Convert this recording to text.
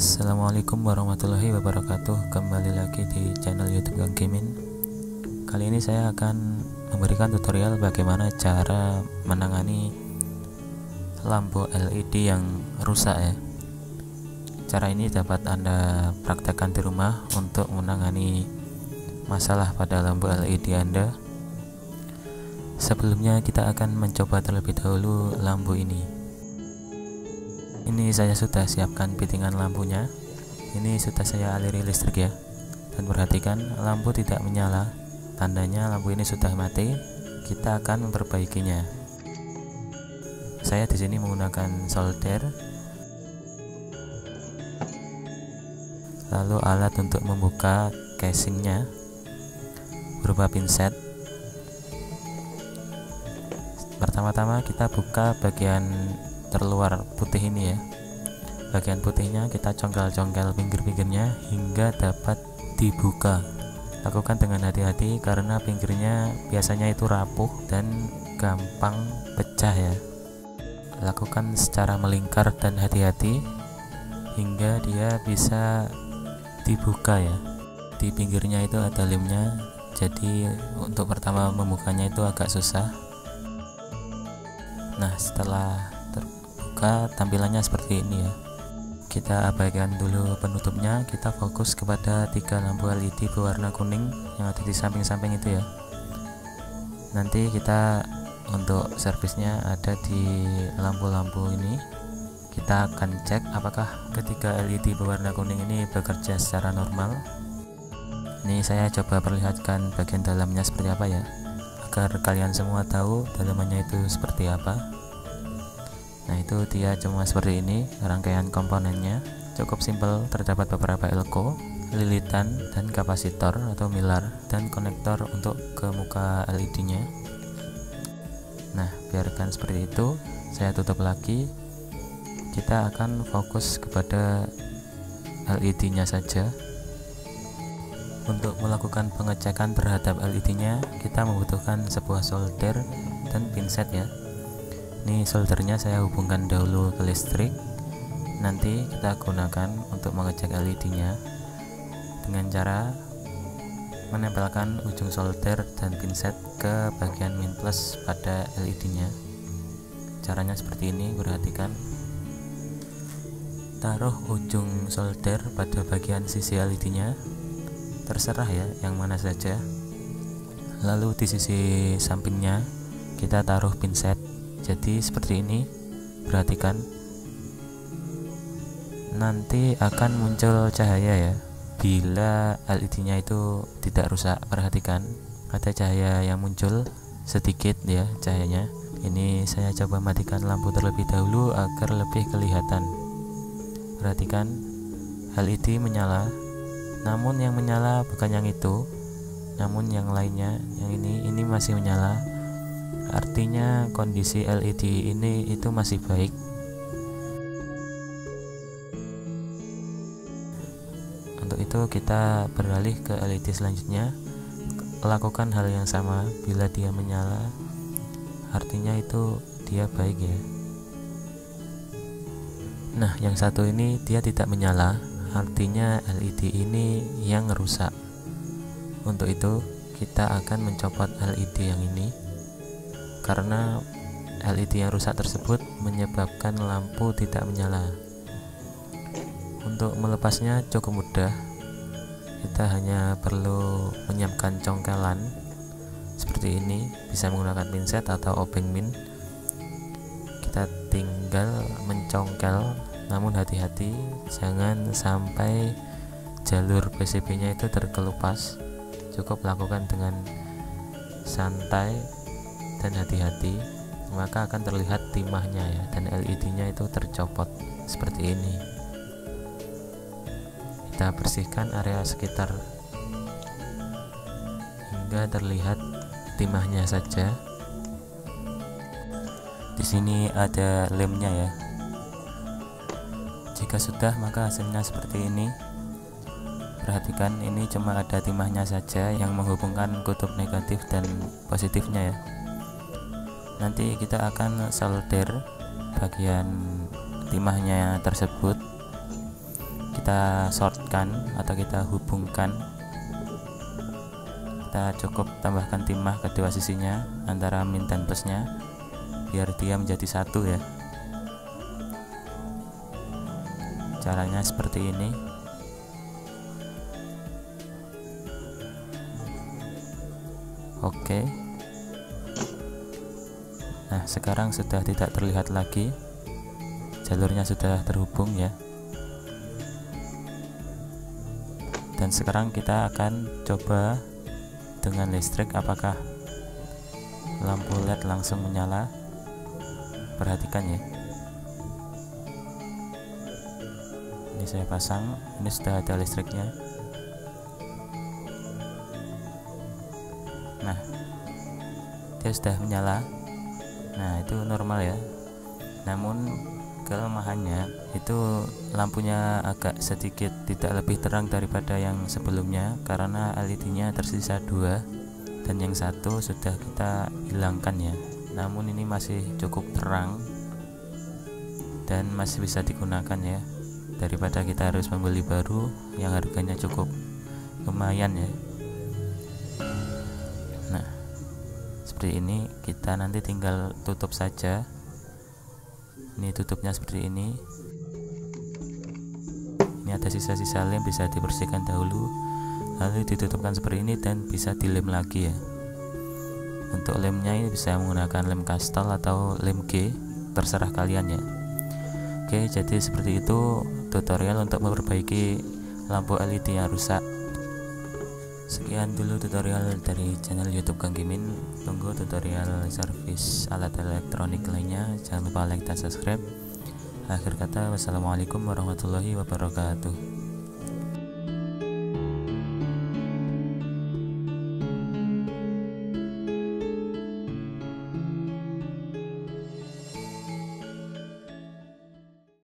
Assalamualaikum warahmatullahi wabarakatuh. Kembali lagi di channel YouTube Kang Kimin. Kali ini saya akan memberikan tutorial bagaimana cara menangani lampu LED yang rusak ya. Cara ini dapat Anda praktekkan di rumah untuk menangani masalah pada lampu LED Anda. Sebelumnya kita akan mencoba terlebih dahulu lampu ini. Ini saya sudah siapkan fittingan lampunya. Ini sudah saya aliri listrik ya. Dan perhatikan lampu tidak menyala. Tandanya lampu ini sudah mati. Kita akan memperbaikinya. Saya di sini menggunakan solder. Lalu alat untuk membuka casingnya berupa pinset. Pertama-tama kita buka bagian terluar putih ini ya. Bagian putihnya kita congkel-congkel pinggir-pinggirnya hingga dapat dibuka. Lakukan dengan hati-hati karena pinggirnya biasanya itu rapuh dan gampang pecah ya. Lakukan secara melingkar dan hati-hati hingga dia bisa dibuka ya. Di pinggirnya itu ada lemnya, jadi untuk pertama membukanya itu agak susah. Nah, setelah terbuka tampilannya seperti ini ya. Kita abaikan dulu penutupnya, kita fokus kepada 3 lampu LED berwarna kuning yang ada di samping-samping itu ya. Nanti kita untuk servisnya ada di lampu-lampu ini. Kita akan cek apakah ketiga LED berwarna kuning ini bekerja secara normal. Ini saya coba perlihatkan bagian dalamnya seperti apa ya, agar kalian semua tahu dalamannya itu seperti apa. Nah, itu dia cuma seperti ini rangkaian komponennya. Cukup simpel, terdapat beberapa elko, lilitan, dan kapasitor atau milar, dan konektor untuk ke muka LED-nya. Nah, biarkan seperti itu. Saya tutup lagi. Kita akan fokus kepada LED-nya saja. Untuk melakukan pengecekan terhadap LED-nya, kita membutuhkan sebuah solder dan pinset ya. Ini soldernya saya hubungkan dahulu ke listrik. Nanti kita gunakan untuk mengecek LED-nya dengan cara menempelkan ujung solder dan pinset ke bagian min plus pada LED-nya. Caranya seperti ini, perhatikan. Taruh ujung solder pada bagian sisi LED-nya. Terserah ya, yang mana saja. Lalu di sisi sampingnya kita taruh pinset. Jadi seperti ini, perhatikan. Nanti akan muncul cahaya ya. Bila LED-nya itu tidak rusak, perhatikan. Ada cahaya yang muncul sedikit ya cahayanya. Ini saya coba matikan lampu terlebih dahulu agar lebih kelihatan. Perhatikan, LED menyala. Namun yang menyala bukan yang itu, namun yang lainnya, yang ini masih menyala. Artinya kondisi LED ini itu masih baik. Untuk itu kita beralih ke LED selanjutnya. Lakukan hal yang sama. Bila dia menyala, artinya itu dia baik ya. Nah, yang satu ini dia tidak menyala, artinya LED ini yang rusak. Untuk itu kita akan mencopot LED yang ini, karena LED yang rusak tersebut menyebabkan lampu tidak menyala. Untuk melepasnya cukup mudah. Kita hanya perlu menyiapkan congkelan seperti ini, bisa menggunakan pinset atau obeng min. Kita tinggal mencongkel, namun hati-hati jangan sampai jalur PCB-nya itu terkelupas. Cukup lakukan dengan santai dan hati-hati, maka akan terlihat timahnya ya, dan LED-nya itu tercopot seperti ini. Kita bersihkan area sekitar hingga terlihat timahnya saja. Di sini ada lemnya ya. Jika sudah, maka hasilnya seperti ini. Perhatikan, ini cuma ada timahnya saja yang menghubungkan kutub negatif dan positifnya ya. Nanti kita akan solder bagian timahnya tersebut. kita shortkan atau kita hubungkan. Kita cukup tambahkan timah kedua sisinya antara min dan plusnya biar dia menjadi satu ya. Caranya seperti ini. Oke. Nah, sekarang sudah tidak terlihat lagi. Jalurnya sudah terhubung ya. Dan sekarang kita akan coba dengan listrik apakah lampu LED langsung menyala. Perhatikan ya. Ini saya pasang, ini sudah ada listriknya. Nah, dia sudah menyala. Nah, itu normal ya. Namun kelemahannya itu lampunya agak sedikit tidak lebih terang daripada yang sebelumnya karena LED-nya tersisa 2 dan yang satu sudah kita hilangkan ya. Namun ini masih cukup terang dan masih bisa digunakan ya, daripada kita harus membeli baru yang harganya cukup lumayan ya. Nah, seperti ini, kita nanti tinggal tutup saja. Ini tutupnya seperti ini. Ini ada sisa-sisa lem, bisa dibersihkan dahulu lalu ditutupkan seperti ini dan bisa dilem lagi ya. Untuk lemnya ini bisa menggunakan lem kastol atau lem G, terserah kalian ya. Oke, jadi seperti itu tutorial untuk memperbaiki lampu LED yang rusak. Sekian dulu tutorial dari channel YouTube Kang Gimin. Tunggu tutorial servis alat elektronik lainnya. Jangan lupa like dan subscribe. Akhir kata, wassalamualaikum warahmatullahi wabarakatuh.